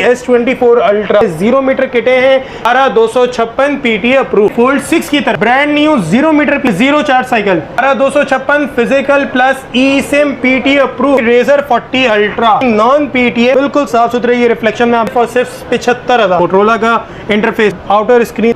S24 ultra 0 metre किटे हैं 12256 PTA approve. Fold 6 की तरफ brand new 0 meter 0 charge cycle 12256 physical plus eSIM PTA approve. Razr 40 ultra non PTA बिल्कुल साफ सुथरे, ये रिफ्लेक्शन में आपको सिर्फ 75,000। मोटरोला का इंटरफेस, आउटर स्क्रीन,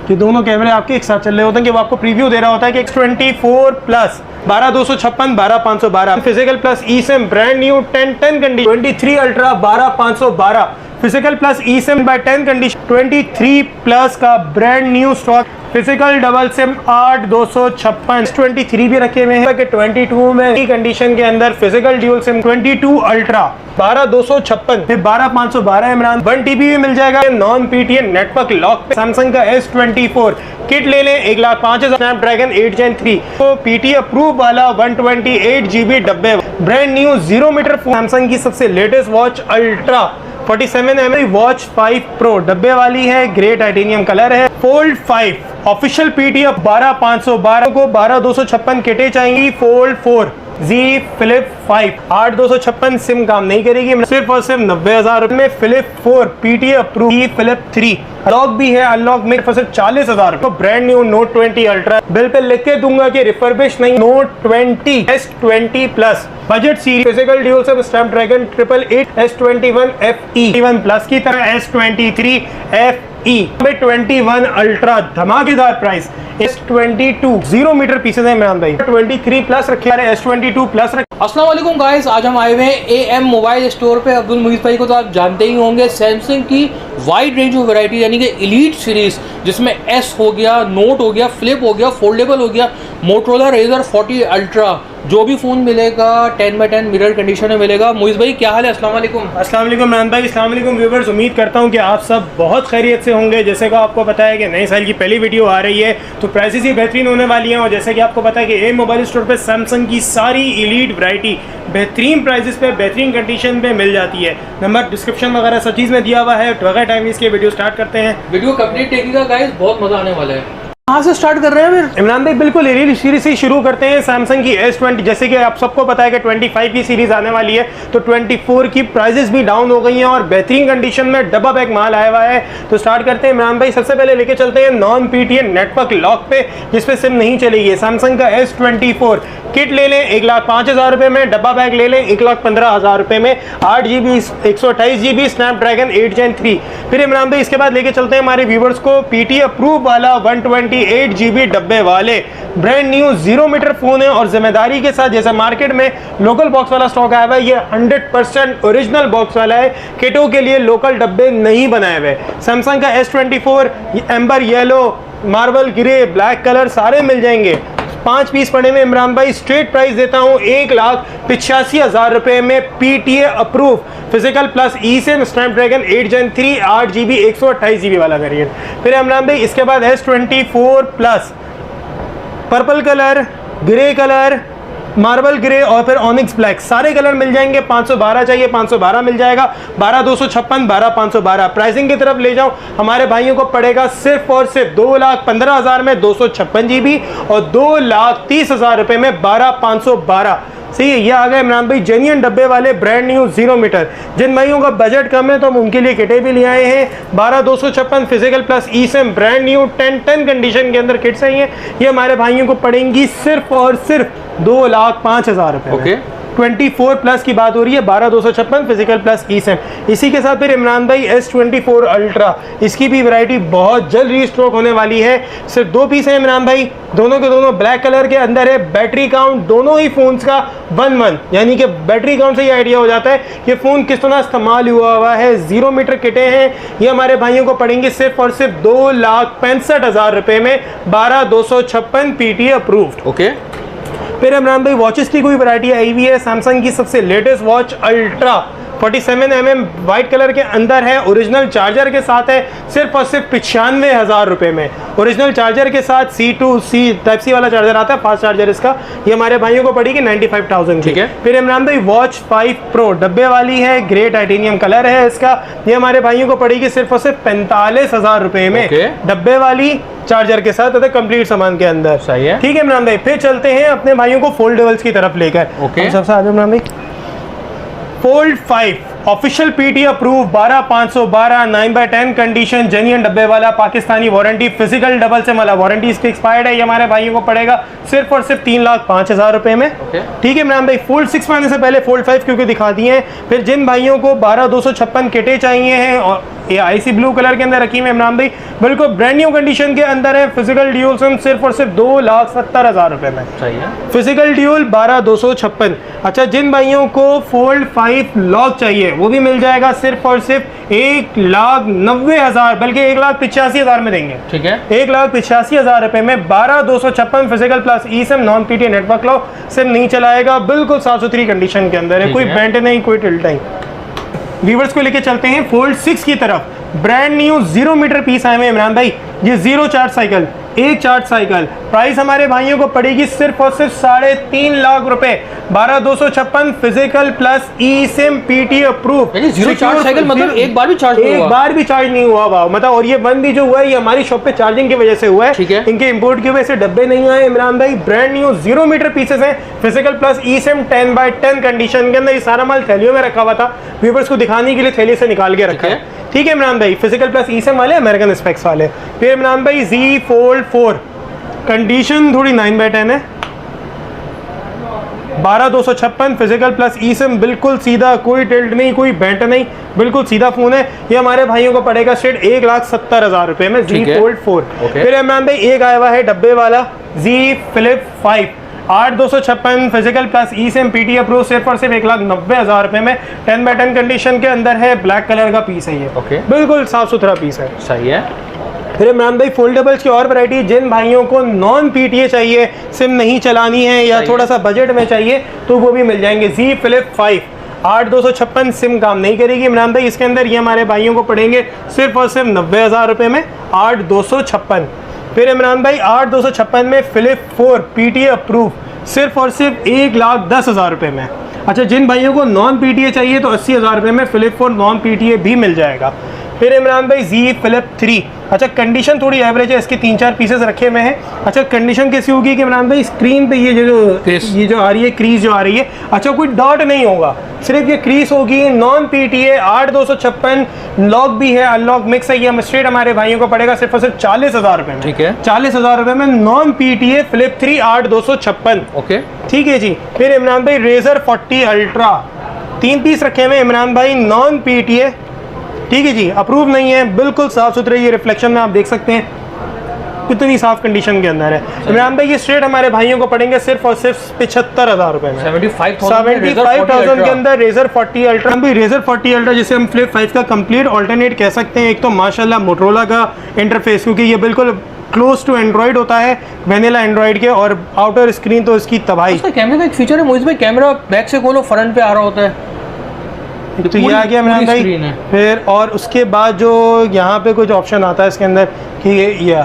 ये दोनों कैमरे आपके एक साथ चल रहे होते हैं कि वो आपको प्रीव्यू दे रहा होता है कि X24 plus 12256 12512 physical plus eSIM brand new 10 condition 23 ultra 12512 physical plus eSIM by 10 condition 23 plus का brand new stock physical double SIM 8256 23 भी रखे हुए हैं कि 22 में कंडीशन के अंदर फिजिकल ड्यूल सिम 22 अल्ट्रा 12256 फिर 12512 इमरान 1 TB भी मिल जाएगा नॉन PTA नेटवर्क लॉक पे। सैमसंग का S24 किट ले लें 1,05,000 स्नैपड्रैगन 8 Gen 3 तो PTA अप्रूव वाला 128 GB डब्बे ब्रांड न्यू 0 मीटर सैमसंग की सबसे latest watch ultra 47mm watch 5 pro डब्बे वाली है, ग्रे टाइटेनियम कलर है। फोल्ड 5 ऑफिशियल PTA 12512 को 12256 किटे चाहिए। फोल्ड 4 Z Flip 5 8256 सिम काम नहीं करेगी, सिर्फ और सिर्फ 90,000 रुपए में Flip 4 PTA approve. Z Flip 3 unlock भी है, अनलॉक में सिर्फ 40,000 तो brand new Note 20 ultra bill पे लिख के दूंगा कि रिफर्बिश नहीं, Note 20 S20 plus budget series physical dual SIM Snapdragon 888 S21 FE plus की तरह S23 FE 21 अल्ट्रा धमाकेदार प्राइस। S22 0 मीटर पीसेस है इमरान भाई, 23 प्लस रखे हैं, S22 प्लस रखे। अस्सलाम वालेकुम गाइस, आज हम आए हुए हैं AM मोबाइल स्टोर पे। अब्दुल मुईज़ भाई को तो आप जानते ही होंगे। सैमसंग की वाइड रेंज ऑफ वैरायटी यानी कि एलीट सीरीज जिसमें S हो गया, नोट हो गया, फ्लिप हो गया, फोल्डेबल हो गया, मोटरोला रेजर 40 अल्ट्रा जो भी फ़ोन मिलेगा 10/10 मिरर कंडीशन में मिलेगा। मुईज़ भाई क्या हाल है? अस्सलाम वालेकुम। अस्सलाम वालेकुम इमरान भाई, अस्सलाम वालेकुम व्यूअर्स। उम्मीद करता हूँ कि आप सब बहुत खैरियत से होंगे। जैसे कि आपको पता है कि नए साल की पहली वीडियो आ रही है तो प्राइसेस ही बेहतरीन होने वाली हैं। और जैसे कि आपको पता है कि AM मोबाइल स्टोर पे सैमसंग की सारी एलीट वैरायटी बेहतरीन प्राइसेस पे बेहतरीन कंडीशन पे मिल जाती है। नंबर डिस्क्रिप्शन वगैरह सब चीज़ में दिया हुआ है। बगैर टाइम इसके वीडियो स्टार्ट करते हैं। वीडियो कंप्लीट देखिएगा गाइस, बहुत मज़ा आने वाला है। कहाँ से स्टार्ट कर रहे हैं फिर इमरान भाई? बिल्कुल एलीट सीरीज से शुरू करते हैं। सैमसंग की S20 जैसे कि आप सबको पता है कि 25 की सीरीज आने वाली है तो 24 की प्राइसेस भी डाउन हो गई हैं और बेहतरीन कंडीशन में डब्बा पैक माल आया हुआ है। तो स्टार्ट करते हैं इमरान भाई। सबसे पहले लेके चलते हैं नॉन PTA नेटवर्क लॉक पे जिसपे सिम नहीं चलेगी। सैमसंग का S24 किट ले लें 1,05,000 रुपये में, डब्बा बैग ले लें 1,15,000 रुपये में, 8 GB 128 GB स्नैपड्रैगन 8 Gen 3। फिर इमरान भाई इसके बाद लेके चलते हैं हमारे व्यूवर्स को PTA अप्रूव वाला 128 GB डब्बे वाले ब्रांड न्यू 0 मीटर फोन है और जिम्मेदारी के साथ। जैसे मार्केट में लोकल बॉक्स वाला स्टॉक आया हुआ है, ये 100% ओरिजिनल बॉक्स वाला है। किटों के लिए लोकल डब्बे नहीं बनाए हुए। सैमसंग का S24 amber yellow, marble grey, black colour सारे मिल जाएंगे। 5 पीस पड़े में इमरान भाई स्ट्रेट प्राइस देता हूँ 1,85,000 रुपये में PTA approve physical plus eSIM Snapdragon 8 Gen 3 8 GB 128 GB वाला वेरिएंट। फिर इमरान भाई इसके बाद S24 plus purple colour, grey colour, marble grey और फिर ऑनिक्स ब्लैक सारे कलर मिल जाएंगे। 512 चाहिए 512 मिल जाएगा। 12256 12512 प्राइसिंग की तरफ ले जाऊं हमारे भाइयों को पड़ेगा सिर्फ और सिर्फ 2,15,000 में 256 GB और 2,30,000 रुपये में 12,512। सही है, ये आ गए इमरान भाई जेन्युइन डब्बे वाले ब्रांड न्यू 0 मीटर। जिन भाइयों का बजट कम है तो हम उनके लिए किटे भी ले आए हैं। 12256 physical plus eSIM brand new 10 condition के अंदर किट्स आई हैं। ये हमारे भाइयों को पड़ेंगी सिर्फ और सिर्फ 2,05,000 रुपये। ओके 24 प्लस की बात हो रही है, 12256 फिजिकल प्लस eSIM। इसी के साथ फिर इमरान भाई S24 अल्ट्रा, इसकी भी वैरायटी बहुत जल्द रीस्टॉक होने वाली है। सिर्फ 2 पीस है इमरान भाई, दोनों के दोनों ब्लैक कलर के अंदर है। बैटरी काउंट दोनों ही फोन्स का 1 यानी कि बैटरी काउंट से ही आइडिया हो जाता है कि फ़ोन किस तरह इस्तेमाल हुआ है। 0 मीटर किटे हैं, ये हमारे भाइयों को पड़ेंगे सिर्फ और सिर्फ 2,65,000 रुपये में 12256 PTA अप्रूव्ड। ओके फिर इमरान भाई वॉचेस की कोई वैरायटी आई हुई है। सैमसंग की सबसे latest watch ultra 47mm white colour के अंदर है, ओरिजिनल चार्जर के साथ है, सिर्फ और सिर्फ 95,000 रुपये में। ओरिजिनल चार्जर के साथ C2C टाइप C वाला चार्जर आता है, फास्ट चार्जर इसका। ये हमारे भाइयों को पड़ेगी 95,000 की। ठीक है। फिर इमरान भाई वॉच 5 प्रो डब्बे वाली है, ग्रे टाइटेनियम कलर है इसका। ये हमारे भाइयों को पड़ेगी सिर्फ और सिर्फ 45,000 रुपये में डब्बे वाली चार्जर के साथ कंप्लीट सामान के अंदर। सही है, ठीक है इमरान भाई। फिर चलते हैं अपने भाइयों को फोल्डेबल्स की तरफ लेकर। ओके सबसे आगे इमरान भाई fold 5 official PT approve 12512 9/10 condition, genuine डब्बे वाला, पाकिस्तानी वारंटी, फिजिकल डबल से मला वारंटी इसकी एक्सपायर्ड है। ये हमारे भाइयों को पड़ेगा सिर्फ और सिर्फ 3,05,000 रुपए में। ठीक है इमरान भाई, फोल्ड 6 में आने से पहले फोल्ड 5 क्योंकि दिखा दिए हैं। फिर जिन भाइयों को 12256 किटें चाहिए हैं और ये आईसी ब्लू कलर के अंदर रखी है इमरान भाई, बिल्कुल ब्रांड न्यू कंडीशन के अंदर है। फिजिकल ड्यूल सिम सिर्फ और सिर्फ 2,70,000 रुपए में। सही है। Physical dual 12256। अच्छा, जिन भाइयों को फोल्ड 5 लॉक चाहिए वो भी मिल जाएगा सिर्फ और सिर्फ 1,90,000 बल्कि 1,85,000 में देंगे। ठीक है, 1,85,000 रुपए में 12256 physical plus E SIM, non PT network lock, SIM नहीं चलाएगा, बिल्कुल साफ सुथरी कंडीशन के अंदर है, कोई बेंट नहीं, कोई टिल्ट नहीं। व्यूवर्स को लेके चलते हैं फोल्ड 6 की तरफ। ब्रांड न्यू 0 मीटर पीस आए हैं इमरान भाई, ये 0 चार्ज साइकिल, एक चार्ज साइकिल। प्राइस हमारे भाइयों को पड़ेगी सिर्फ और सिर्फ 3.5 लाख रुपए। 12256 physical plus E SIM PT approve. 0 charge cycle मतलब एक बार भी चार्ज नहीं हुआ? एक बार भी चार्ज नहीं हुआ भाव, मतलब। और ये बंद भी जो हुआ है ये हमारी शॉप पे चार्जिंग की वजह से हुआ है। ठीक है, इनके इंपोर्ट की वजह से डब्बे नहीं आए इमरान भाई। ब्रांड न्यू 0 मीटर पीसेस हैं, physical plus E SIM 10/10 condition के अंदर। ये सारा माल थैलियों में रखा हुआ था, व्यूवर्स को दिखाने के लिए थैली से निकाल के रखा है। ठीक है इमरान भाई, फिजिकल प्लस ई सिम वाले, अमेरिकन स्पेक्स वाले। फिर इमरान भाई Z Fold 4 कंडीशन थोड़ी 9/10 है, 12256 फिजिकल प्लस ई सिम, बिल्कुल सीधा, कोई टिल्ट नहीं, कोई बेंट नहीं, बिल्कुल सीधा फोन है। ये हमारे भाइयों को पड़ेगा स्ट्रेट 1,70,000 रुपए में। Z Fold 4। फिर इमरान भाई एक आया हुआ है डब्बे वाला Z Flip 5, 8,256 physical plus E SIM PT approve, सिर्फ और सिर्फ 1,90,000 रुपए में। 10/10 कंडीशन के अंदर है, ब्लैक कलर का पीस है ये। बिल्कुल साफ सुथरा पीस है। सही है। फिर इमरान भाई फोल्डेबल्स की और वैरायटी, जिन भाइयों को नॉन पीटीए चाहिए, सिम नहीं चलानी है या थोड़ा सा बजट में चाहिए तो वो भी मिल जाएंगे। Z Flip 5, 8,256 सिम काम नहीं करेगी इमरान भाई इसके अंदर। ये हमारे भाइयों को पड़ेंगे सिर्फ और सिर्फ 90,000 रुपए में, 8,256। फिर इमरान भाई 8,256 में Flip 4 पीटीए अप्रूव, सिर्फ और सिर्फ 1,10,000 रुपए में। अच्छा, जिन भाइयों को नॉन पीटीए चाहिए तो 80,000 रुपए में Flip 4 नॉन पीटीए भी मिल जाएगा। फिर इमरान भाई Z Flip 3। अच्छा, कंडीशन थोड़ी एवरेज है, इसके 3-4 पीसेस रखे हुए हैं। अच्छा, कंडीशन कैसी होगी कि इमरान भाई स्क्रीन पे ये जो आ रही है, क्रीज जो आ रही है, अच्छा कोई डॉट नहीं होगा, सिर्फ ये क्रीज होगी। नॉन पीटीए 8,256, लॉक भी है, अनलॉक मिक्स है। ये स्ट्रेट हमारे भाइयों को पड़ेगा सिर्फ और सिर्फ 40,000 रुपए में। ठीक है, 40,000 रुपए में नॉन पीटीए Flip 3 8,256। ओके, ठीक है जी। फिर इमरान भाई Razer 40 अल्ट्रा, 3 पीस रखे हुए इमरान भाई, नॉन पीटीए। ठीक है जी, अप्रूव नहीं है, बिल्कुल साफ सुथरे, ये रिफ्लेक्शन में आप देख सकते हैं कितनी साफ कंडीशन के अंदर है इमरान भाई। ये स्ट्रेट हमारे भाइयों को पड़ेंगे सिर्फ और सिर्फ 75,000 रुपए में। 75,000 के अंदर Razer 40 अल्ट्रा। हम भी Razer 40 अल्ट्रा जिसे हम Flip 5 का कंप्लीट ऑल्टरनेट कह सकते हैं। एक तो माशाल्लाह मोटरोला का इंटरफेस, क्योंकि ये बिल्कुल क्लोज टू एंड्रॉइड होता है, वेनिला एंड्रॉइड के, और आउटर स्क्रीन तो इसकी तबाही। उसका कैमरे का एक फीचर है मोहित भाई, कैमरा बैक से खोलो फ्रंट पे आ रहा होता है, तो ये आ गया इमरान भाई। फिर और उसके बाद जो यहाँ पे कुछ ऑप्शन आता है इसके अंदर कि ये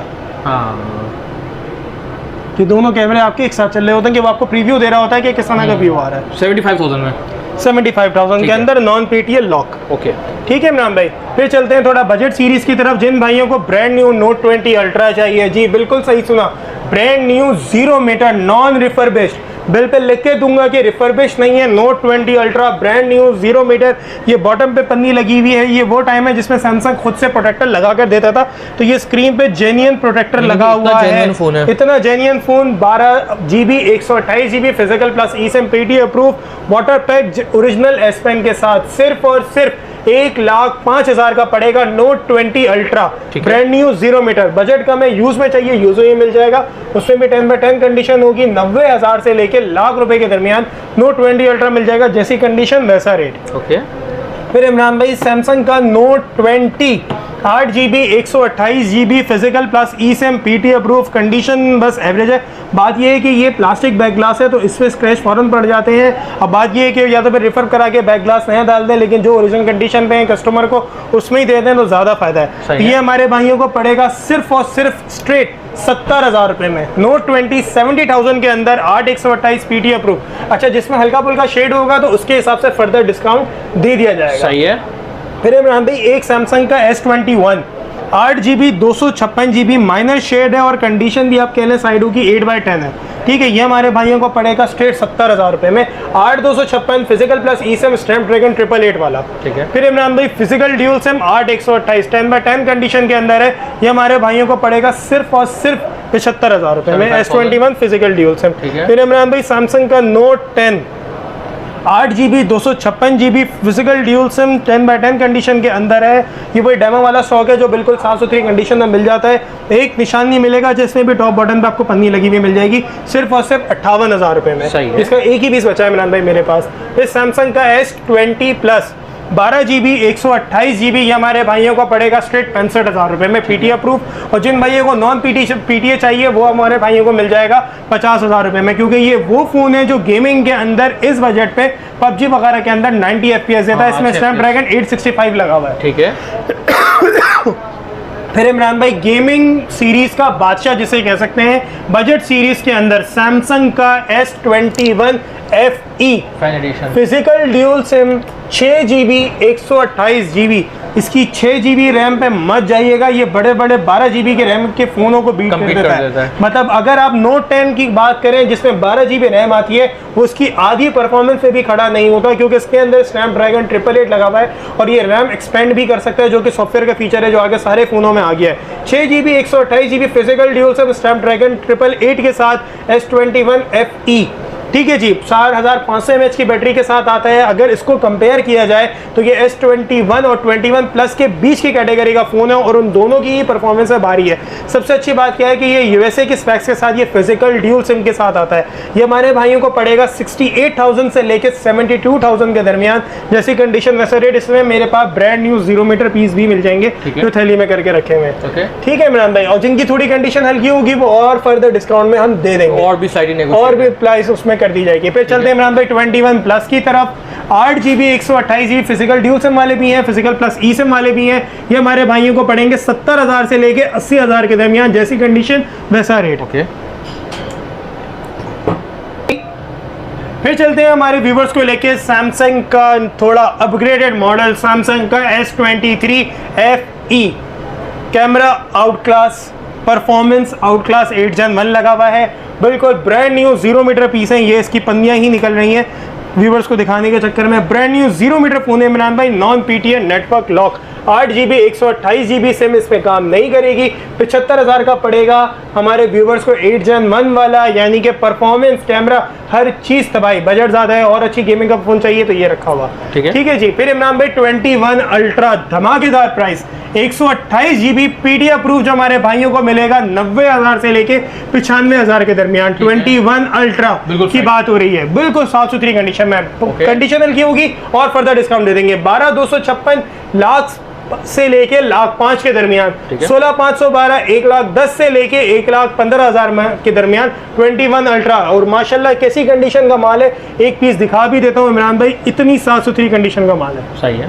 कि दोनों कैमरे आपके एक साथ चल रहे होते हैं, कि वो आपको प्रीव्यू दे रहा होता है कि किस तरह का व्यू आ रहा है। 75,000 में, 75,000 के अंदर नॉन पीटीए लॉक। ओके, ठीक है इमरान भाई। फिर चलते हैं थोड़ा बजट सीरीज की तरफ। जिन भाइयों को ब्रांड न्यू Note 20 अल्ट्रा चाहिए, जी बिल्कुल सही सुना, brand new 0 meter non refurbished, bill पे लिख के दूंगा कि रिफर्बिश नहीं है। Note 20 ultra brand new 0 meter, ये बॉटम पे पन्नी लगी हुई है। ये वो टाइम है जिसमें सैमसंग खुद से प्रोटेक्टर लगा कर देता था, तो ये स्क्रीन पे जेन्युइन प्रोटेक्टर लगा हुआ है। इतना genuine phone, 12GB 128GB physical plus E SIM PT approve, water pack original S Pen के साथ, सिर्फ और सिर्फ 1,05,000 का पड़ेगा Note 20 ultra brand new 0 metre. Budget कम है, यूज में चाहिए, यूज में मिल जाएगा। उसमें भी 10/10 कंडीशन होगी, 90,000 से लेके लाख रुपए के दरमियान Note 20 अल्ट्रा मिल जाएगा, जैसी कंडीशन वैसा रेट। ओके। फिर इमरान भाई सैमसंग का Note 20 8GB 128GB physical plus E SIM PT approve, condition बस एवरेज है। बात ये है कि ये प्लास्टिक बैक ग्लास है तो इस पर स्क्रैच फौरन पड़ जाते हैं। अब बात ये है कि या तो फिर रिफर करा के बैक ग्लास नया डाल दें, लेकिन जो ओरिजिनल कंडीशन पे है कस्टमर को उसमें ही दे दें तो ज़्यादा फायदा है। ये हमारे भाइयों को पड़ेगा सिर्फ और सिर्फ स्ट्रेट 70,000 रुपये में। Note 20 70,000 के अंदर 8/128 पीटी अप्रूव। अच्छा, जिसमें हल्का फुल्का शेड होगा तो उसके हिसाब से फर्दर डिस्काउंट दे दिया जाएगा। सही है। फिर इमरान भाई एक सैमसंग का S21 8GB 256GB, minor shade है और कंडीशन भी आप कह लें साइडों की 8/10 है। ठीक है, ये हमारे भाइयों को पड़ेगा स्ट्रेट 70,000 रुपये में। 8/256 physical plus E SIM Snapdragon 888 वाला। ठीक है। फिर इमरान भाई फिजिकल ड्यूल सिम 8/128 10/10 कंडीशन के अंदर है, ये हमारे भाइयों को पड़ेगा सिर्फ और सिर्फ 75,000 रुपये में। S21 physical dual SIM. फिर इमरान भाई सैमसंग का note 10 8GB 256GB physical dual SIM 10/10 condition के अंदर है। ये वही डेमो वाला स्टॉक है जो बिल्कुल साफ सुथरी कंडीशन में मिल जाता है, एक निशान नहीं मिलेगा, जिसमें भी टॉप बटन पे आपको पन्नी लगी हुई मिल जाएगी, सिर्फ और सिर्फ 58,000 रुपये में। इसका एक ही पीस बचा है इमरान भाई मेरे पास। फिर सैमसंग का S20 प्लस 12GB 128GB, ये हमारे भाइयों को पड़ेगा स्ट्रेट 65,000 रुपये में, पीटी अप्रूव। और जिन भाइयों को नॉन पीटीए चाहिए वो हमारे भाइयों को मिल जाएगा 50,000 रुपये में, क्योंकि ये वो फ़ोन है जो गेमिंग के अंदर इस बजट पे PUBG वगैरह के अंदर 90 FPS देता है। इसमें स्नैपड्रैगन 865 लगा हुआ है। ठीक है। फिर इमरान भाई गेमिंग सीरीज का बादशाह जिसे कह सकते हैं, बजट सीरीज के अंदर सैमसंग का S21 FE physical dual SIM 6GB 128GB, इसकी 6GB रैम पे मत जाइएगा, ये बड़े बड़े 12GB के रैम के फ़ोनों को बीट कर देता है। मतलब अगर आप नोट 10 की बात करें जिसमें 12GB रैम आती है, वो उसकी आधी परफॉर्मेंस पे भी खड़ा नहीं होता, क्योंकि इसके अंदर स्नैपड्रैगन 888 लगा हुआ है और ये रैम एक्सपेंड भी कर सकता है, जो कि सॉफ्टवेयर का फीचर है जो आगे सारे फ़ोनों में आ गया है। 6GB 128GB physical dual SIM Snapdragon 888 के साथ S21 FE। ठीक है जी, 4500 mAh की बैटरी के साथ आता है। अगर इसको कंपेयर किया जाए तो ये S21 और 21 प्लस के बीच की कैटेगरी का फ़ोन है और उन दोनों की परफॉर्मेंस में भारी है। सबसे अच्छी बात क्या है कि ये USA के स्पेक्स के साथ ये फिजिकल ड्यूल सिम के साथ आता है। ये हमारे भाइयों को पड़ेगा 68,000 से लेकर 72,000 के दरमियान, जैसी कंडीशन वैसा रेट। इसमें मेरे पास ब्रांड न्यू 0 मीटर पीस भी मिल जाएंगे जो थैली में करके रखे हुए हैं। ठीक है इमरान भाई, और जिनकी थोड़ी कंडीशन हल्की होगी वो और फर्दर डिस्काउंट में हम दे देंगे, और भी प्राइस उसमें कर दी जाएगी। फिर चलते हैं इमरान भाई 21 प्लस की तरफ। 8GB 128GB physical dual SIM वाले भी हैं, फिजिकल प्लस ई सिम वाले भी हैं। ये हमारे भाइयों को पड़ेंगे 70,000 से लेके 80,000 के दरमियान, जैसी कंडीशन वैसा रेट। फिर चलते हैं हमारे व्यूवर्स को लेके सैमसंग का थोड़ा अपग्रेडेड मॉडल, सैमसंग का S23 FE। Camera out class, performance out class 8 Gen 1 लगा हुआ है, बिल्कुल ब्रांड न्यू 0 मीटर पीस है। ये इसकी पन्नियां ही निकल रही हैं व्यूवर्स को दिखाने के चक्कर में। ब्रांड न्यू 0 मीटर फोन है इमरान भाई, non PTA network lock. 8GB 128GB SIM इस पे काम नहीं करेगी। 75,000 का पड़ेगा हमारे व्यूवर्स को 8 Gen 1 वाला, यानी कि परफॉर्मेंस, कैमरा, हर चीज़ तबाही। बजट ज़्यादा है और अच्छी गेमिंग का फ़ोन चाहिए तो ये रखा हुआ। ठीक है जी। फिर इमरान भाई 21 अल्ट्रा, धमाकेदार प्राइस, 128GB पीटी अप्रूव, जो हमारे भाइयों को मिलेगा 90,000 से लेके 95,000 के दरमियान। 21 अल्ट्रा की बात हो रही है, बिल्कुल साफ सुथरी कंडीशन में। कंडीशन हल्की होगी और फर्दर डिस्काउंट दे देंगे। 12,256 लाख से लेके 1,05,000 के दरमियान। 16,512 1,10,000 से लेके 1,15,000 के दरमियान 21 अल्ट्रा। और माशाल्लाह कैसी कंडीशन का माल है, एक पीस दिखा भी देता हूँ इमरान भाई, इतनी साफ सुथरी कंडीशन का माल है। सही है,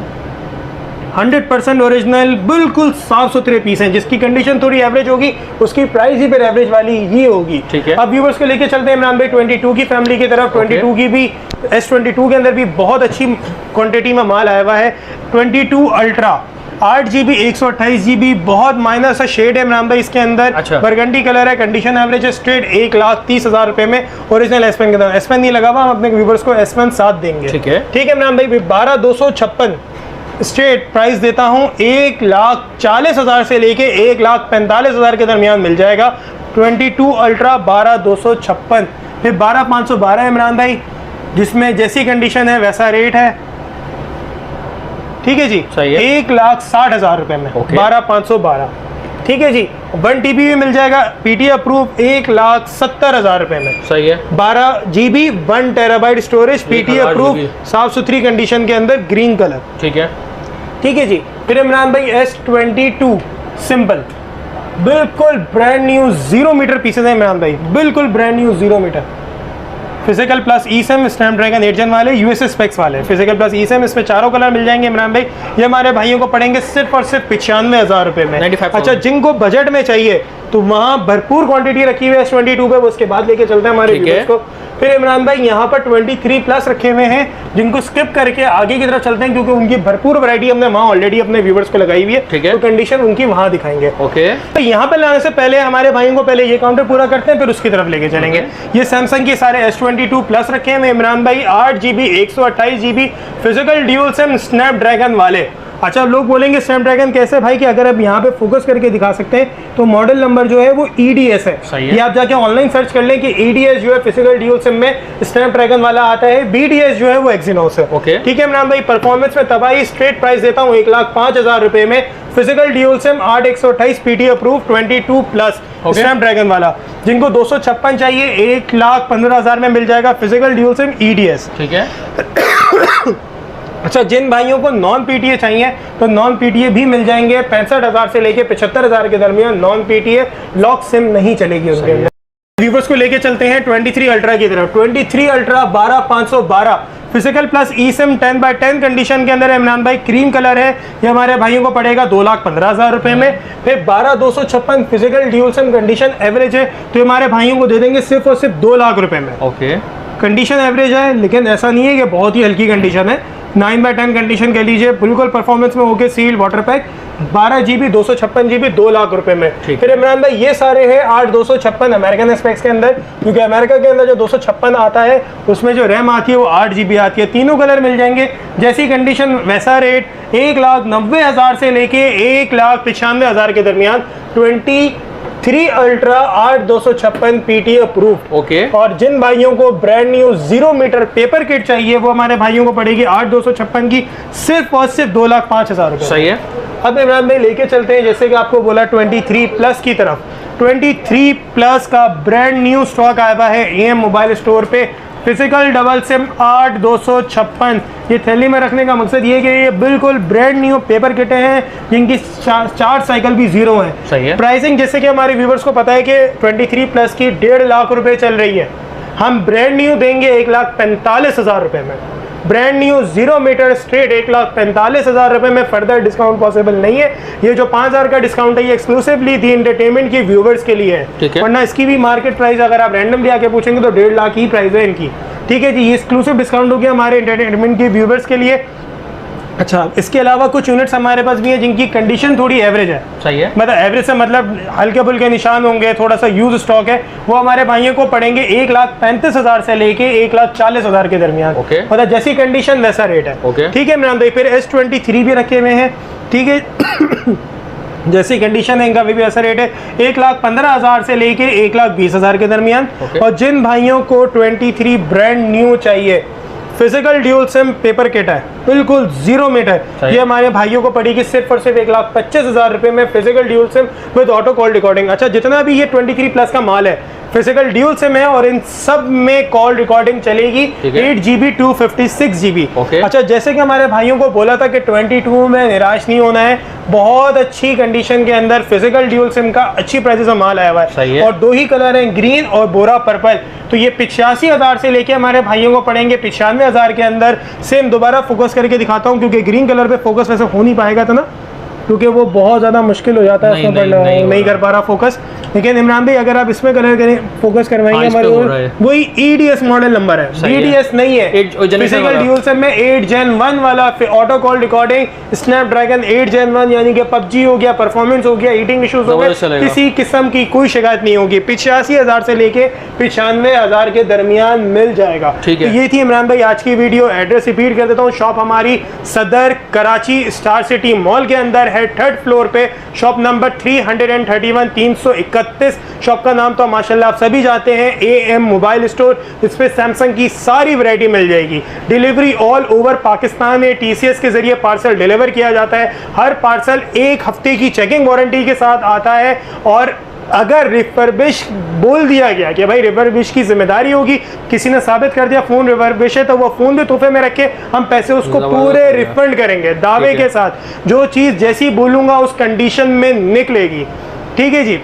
100% ओरिजिनल, बिल्कुल साफ सुथरे पीस हैं। जिसकी कंडीशन थोड़ी एवरेज होगी उसकी प्राइस ही फिर एवरेज वाली ही होगी। ठीक है। अब व्यूवर्स को लेके चलते हैं इमरान भाई 22 की फैमिली की तरफ। 22 की भी, S22 के अंदर भी बहुत अच्छी क्वांटिटी में माल आया हुआ है। 22 अल्ट्रा 8GB 128GB, बहुत माइनर सा शेड है इमरान भाई इसके अंदर। अच्छा। बरगंडी कलर है, कंडीशन एवरेज है, स्ट्रेट 1,30,000 रुपए में। ओरिजिनल एस पेन के अंदर, एस पेन नहीं लगा हुआ, हम अपने व्यूवर्स को एस पेन साथ देंगे। ठीक है इमरान भाई। 12,256 स्ट्रेट प्राइस देता हूँ, 1,40,000 से लेके 1,45,000 के दरमियान मिल जाएगा। 22 अल्ट्रा 12,256। फिर 12,512 इमरान भाई, जिसमें जैसी कंडीशन है वैसा रेट है। ठीक है जी, 1,60,000 रुपए में 12,512। ठीक है जी। 1 TB भी मिल जाएगा पीटी अप्रूव 1,70,000 रुपए में। सही है। 12GB 1 TB storage PT approve, साफ सुथरी कंडीशन के अंदर, ग्रीन कलर। ठीक है जी। फिर इमरान भाई S22 सिंपल, बिल्कुल ब्रांड न्यू 0 मीटर पीसेज है इमरान भाई, बिल्कुल brand new 0 metre. Physical plus E SIM Snapdragon 8 Gen वाले, यूएसए स्पेक्स वाले। फिजिकल प्लस ई सिम, इसमें चारों कलर मिल जाएंगे इमरान भाई। ये हमारे भाइयों को पड़ेंगे सिर्फ और सिर्फ 95,000 रुपए में। अच्छा, जिनको बजट में चाहिए तो वहाँ भरपूर क्वांटिटी रखी हुई है S22 पे, वो उसके बाद लेके चलते हैं हमारे व्यूअर्स को। फिर इमरान भाई यहाँ पर 23 प्लस रखे हुए हैं, जिनको स्किप करके आगे की तरफ चलते हैं क्योंकि उनकी भरपूर वैरायटी हमने वहाँ ऑलरेडी अपने व्यूअर्स को लगाई हुई है, तो कंडीशन उनकी वहाँ दिखाएंगे। ओके, तो यहाँ पे लाने से पहले हमारे भाइयों को पहले ये काउंटर पूरा करते हैं, फिर उसकी तरफ लेके चलेंगे। ये सैमसंग के सारे S22 प्लस रखे हैं इमरान भाई, 8GB 128GB physical dual SIM Snapdragon वाले। अच्छा, लोग बोलेंगे स्नैपड्रैगन कैसे भाई, कि अगर आप यहाँ पे फोकस करके दिखा सकते हैं तो मॉडल नंबर जो है वो EDS है। ये आप जाके ऑनलाइन सर्च कर लें कि EDS जो है फिजिकल ड्यूल सिम में स्नैपड्रैगन वाला आता है, BDS जो है वो एक्सिनोस है। ठीक है इमरान भाई, परफॉर्मेंस में तबाही, स्ट्रेट प्राइस देता हूँ 1,05,000 रुपए में। Physical dual SIM 8/128 PT approve 22 plus Snapdragon वाला। जिनको 256 चाहिए 1,15,000 में मिल जाएगा फिजिकल ड्यूल सिम EDS। ठीक है। अच्छा, जिन भाइयों को नॉन PTA चाहिए तो नॉन PTA भी मिल जाएंगे, 65,000 से लेके 75,000 के दरमियान नॉन PTA लॉक सिम नहीं चलेगी उनके अंदर। व्यूअर्स को लेके चलते हैं 23 अल्ट्रा की तरफ। 23 ultra 12,512 physical plus eSIM 10/10 condition के अंदर है इमरान भाई, क्रीम कलर है। ये हमारे भाइयों को पड़ेगा 2,15,000 रुपए में। फिर 12,256 physical dual SIM condition average है, तो हमारे भाइयों को दे देंगे सिर्फ और सिर्फ 2 लाख रुपए में। ओके, कंडीशन एवरेज है, लेकिन ऐसा नहीं है कि बहुत ही हल्की कंडीशन है। 9/10 कंडीशन कह लीजिए, बिल्कुल परफॉर्मेंस में होके seal water pack, 12GB 256GB 2 lakh रुपए में। फिर इमरान भाई ये सारे हैं 8/256 अमेरिकन स्पेक्स के अंदर, क्योंकि अमेरिका के अंदर जो 256 आता है उसमें जो रैम आती है वो 8GB आती है। तीनों कलर मिल जाएंगे, जैसी कंडीशन वैसा रेट। 1,90,000 से लेके 1,95,000 के दरमियान 23 अल्ट्रा 8/256 PT अप्रूव। ओके, और जिन भाइयों को brand new 0 meter paper kit चाहिए वो हमारे भाइयों को पड़ेगी 8/256 की सिर्फ और सिर्फ 2,05,000 रुपए। सही है। अब इमरान भाई लेके चलते हैं, जैसे कि आपको बोला 23 प्लस की तरफ। 23 प्लस का ब्रांड न्यू स्टॉक आया हुआ है AM मोबाइल स्टोर पे। Physical double SIM 8/256। ये थैली में रखने का मकसद ये कि ये बिल्कुल ब्रांड न्यू पेपर किटें हैं, जिनकी चार्ज साइकिल भी 0 है। सही है। प्राइसिंग जैसे कि हमारे व्यूवर्स को पता है कि 23 प्लस की 1.5 लाख रुपए चल रही है, हम ब्रांड न्यू देंगे 1,45,000 रुपए में। ब्रांड न्यू 0 मीटर स्ट्रेट 1,45,000 रुपए में। फर्दर डिस्काउंट पॉसिबल नहीं है। ये जो 5,000 का डिस्काउंट है ये एक्सक्लूसिवली दी एंटरटेनमेंट की व्यूवर्स के लिए है, वरना इसकी भी मार्केट प्राइस अगर आप रैंडमली आके पूछेंगे तो 1.5 लाख ही प्राइस है इनकी। ठीक है जी, ये एक्सक्लूसिव डिस्काउंट हो गया हमारे एंटरटेनमेंट के व्यूवर्स के लिए। अच्छा, इसके अलावा कुछ यूनिट्स हमारे पास भी हैं जिनकी कंडीशन थोड़ी एवरेज है। सही है। मतलब एवरेज से मतलब हल्के फुल्के निशान होंगे, थोड़ा सा यूज स्टॉक है, वो हमारे भाइयों को पड़ेंगे 1,35,000 से लेके 1,40,000 के दरमियान। मतलब जैसी कंडीशन वैसा रेट है। ठीक है इमरान भाई। फिर S23 भी रखे हुए हैं। ठीक है जैसी कंडीशन है इनका भी ऐसा रेट है, 1,15,000 से लेके 1,20,000 के दरमियान। और जिन भाइयों को 23 ब्रांड न्यू चाहिए, physical dual SIM paper kit है, बिल्कुल 0 मीटर, ये हमारे भाइयों को पड़ेगी सिर्फ और सिर्फ 1,25,000 रुपए में। Physical dual SIM with auto call recording. अच्छा, जितना भी ये 23 प्लस का माल है फिजिकल ड्यूल सिम है और इन सब में कॉल रिकॉर्डिंग चलेगी 8GB 256GB। अच्छा, जैसे कि हमारे भाइयों को बोला था कि 22 में निराश नहीं होना है, बहुत अच्छी कंडीशन के अंदर फिजिकल ड्यूल सिम का अच्छी प्राइसेस में माल आया हुआ है और 2 ही कलर हैं, ग्रीन और बोरा पर्पल। तो ये 85,000 से लेके हमारे भाइयों को पड़ेंगे 95,000 के अंदर। सेम दोबारा फोकस करके दिखाता हूँ क्योंकि ग्रीन कलर पे फोकस वैसे हो नहीं पाएगा था ना, क्योंकि वो बहुत ज़्यादा मुश्किल हो जाता है उसमें पढ़ना, नहीं कर पा रहा फोकस। लेकिन इमरान भाई अगर आप इसमें कलर करें फोकस करवाएंगे हमारे, वही EDS मॉडल नंबर है, BDS नहीं है। फिजिकल ड्यूल सिम में 8 Gen 1 वाला auto call recording, Snapdragon 8 Gen 1 यानी कि PUBG हो गया, परफॉर्मेंस हो गया, हीटिंग इश्यूज हो गए, किसी किस्म की कोई शिकायत नहीं होगी। 85,000 से लेके 95,000 के दरमियान मिल जाएगा। तो ये थी इमरान भाई आज की वीडियो। एड्रेस रिपीट कर देता हूँ, शॉप हमारी सदर कराची स्टार सिटी मॉल के अंदर है, 3rd फ्लोर पे, शॉप नंबर 331 331। शॉप का नाम तो माशाल्लाह आप सभी जानते हैं, AM मोबाइल स्टोर। इस पे सैमसंग की सारी वैरायटी मिल जाएगी। डिलीवरी ऑल ओवर पाकिस्तान में TCS के जरिए पार्सल डिलीवर किया जाता है। हर पार्सल 1 हफ्ते की चेकिंग वारंटी के साथ आता है और अगर रिफर्बिश बोल दिया गया कि भाई रिफर्बिश की जिम्मेदारी होगी, किसी ने साबित कर दिया फोन रिफर्बिश है, तो वो फोन भी तोहफे में रखे, हम पैसे उसको पूरे रिफंड करेंगे दावे के साथ। जो चीज़ जैसी बोलूँगा उस कंडीशन में निकलेगी। ठीक है जी,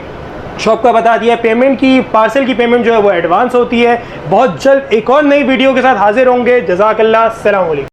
शॉप का बता दिया। पेमेंट की, पार्सल की पेमेंट जो है वो एडवांस होती है। बहुत जल्द एक और नई वीडियो के साथ हाजिर होंगे। जज़ाकल्लाह, अस्सलाम वालेकुम।